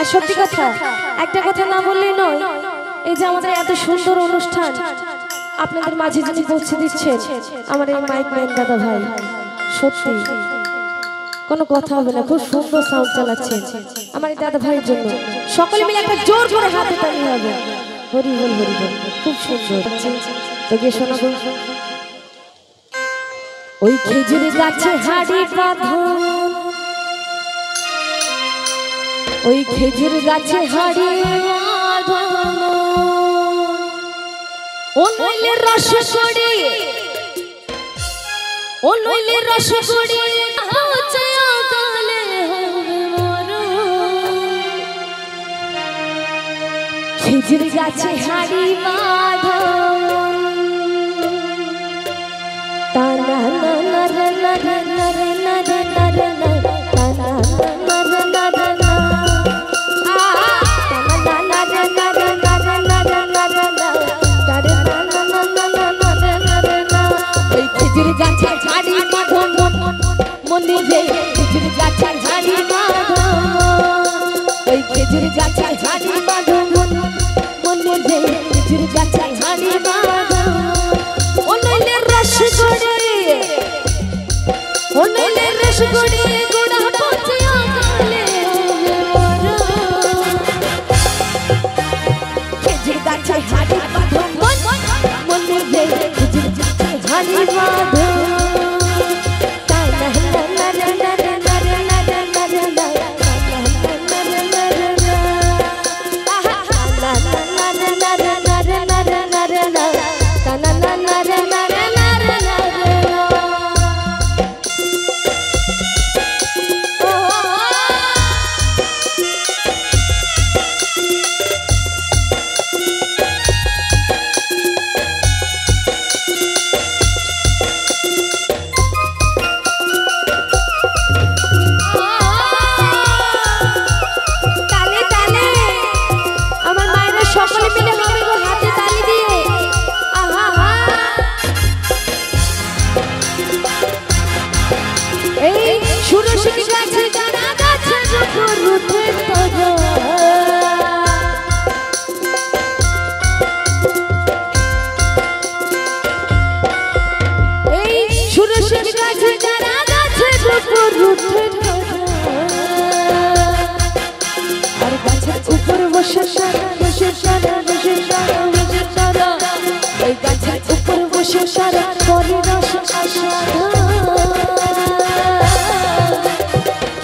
আর সত্যি কথা একটা কথা না বললেই নয়, এই যে আমাদের এত সুন্দর অনুষ্ঠান আপনাদের মাঝে যিনি পৌঁছে দিচ্ছেন আমার এই মাইক ম্যান দাদা ভাই, সত্যি কোনো কথা হবে না, খুব সুন্দর সাউন্ড চালাচ্ছেন আমার এই দাদা ভাইয়ের জন্য। সকলে মিলে একটা জোর করে হাতে তালি হবে। হরি বল হরি বল, খুব সুন্দর। তো গিয়ে শোনাবো। ওই খেজুর গাছে হাড়ি বাঁধো, ওই খেজুর গাছে হাড়ি বাঁধো, ও নইলে রস করি, ও নইলে রস করি খেজুর গাছে হাড়ি বাঁধো, তারা না না না না না না না না না না খেজুর গাছে হাড়ি বাঁধো মনে রে, খেজুর গাছে হাড়ি বাঁধো, ওই খেজুর গাছে হাড়ি বাঁধো মনে রে, খেজুর গাছে হাড়ি বাঁধো, ও নইলে রস গড়ি, ও নইলে রস গড়ি গোড়া পচে আকালে মরো, খেজুর গাছে হাড়ি বাঁধো মনে রে, খেজুর গাছে হাড়ি বাঁধো।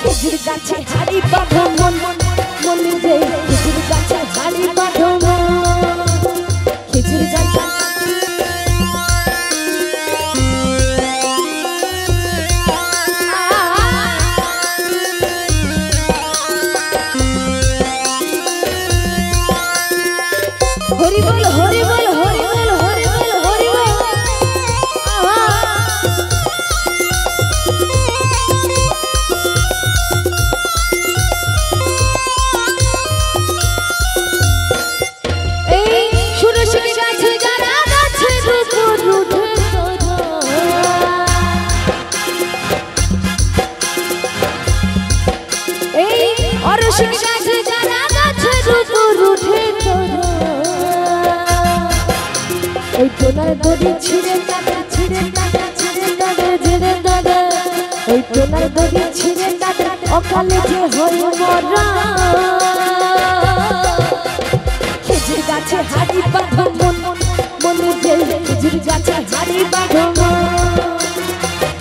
খেজুর গাছে হাড়ি বাঁধো মনে রে, খেজুর গাছে হাড়ি বাঁধো, খেজুর গাছে হরি বল হরি বল হরি বল হরি বল হরি বল। এই সুরসুরি গাছে যারা গাছের উপর উঠে এই অরসুরি গাছে যারা গাছের উপর উঠে ওই টোনার দড়ি ছিঁড়ে কাটে ছিঁড়ে কাটে ছিঁড়ে কাটে ছিঁড়ে কাটে, ওই টোনার দড়ি ছিঁড়ে কাটে অকালে যে হয় মরা, খেজুর গাছে হাড়ি বাঁধো মনে রে, খেজুর গাছে হাড়ি বাঁধো,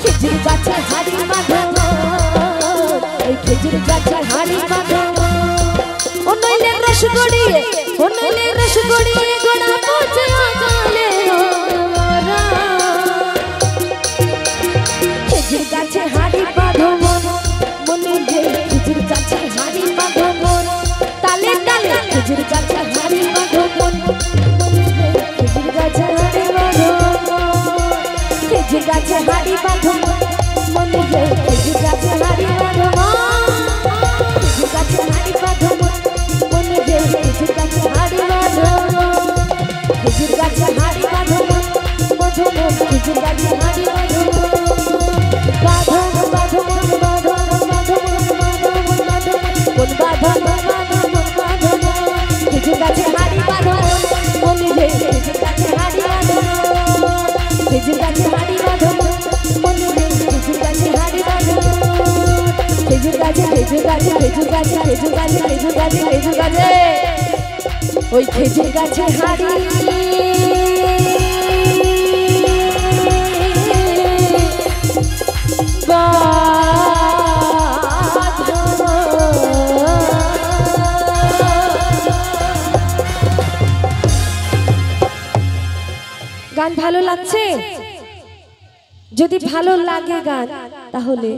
খেজুর গাছে হাড়ি বাঁধো, এই খেজুর গাছে হাড়ি বাঁধো, ও নইলে রস গড়িয়ে, ও নইলে রস গড়িয়ে গোড়া পচে আকালে মরা, খেজুর গাছে হাড়ি বাঁধো মনে রে, খেজুর গাছে হাড়ি বাঁধো, তালে তালে খেজুর গাছে হাড়ি বাঁধো মনে রে, খেজুর গাছে হাড়ি বাঁধো, খেজুর গাছে হাড়ি বাঁধো মনে রে, খেজুর গাছে হাড়ি বাঁধো, খেজুর গাছে হাড়ি বাঁধো মনে রে, খেজুর গাছে হাড়ি বাঁধো, খেজুর গাছে হাড়ি বাঁধো মধু খেজুর গাছে হাড়ি বাঁধো, বাঁধো বাঁধো বাঁধো বাঁধো বাঁধো বাঁধো বাঁধো বাঁধো বাঁধো খেজুর গাছে খেজুর গাছে খেজুর গাছে খেজুর গাছে খেজুর গাছে ওই খেজুর গাছে হাড়ি গান ভালো লাগছে? যদি ভালো লাগে গান তাহলে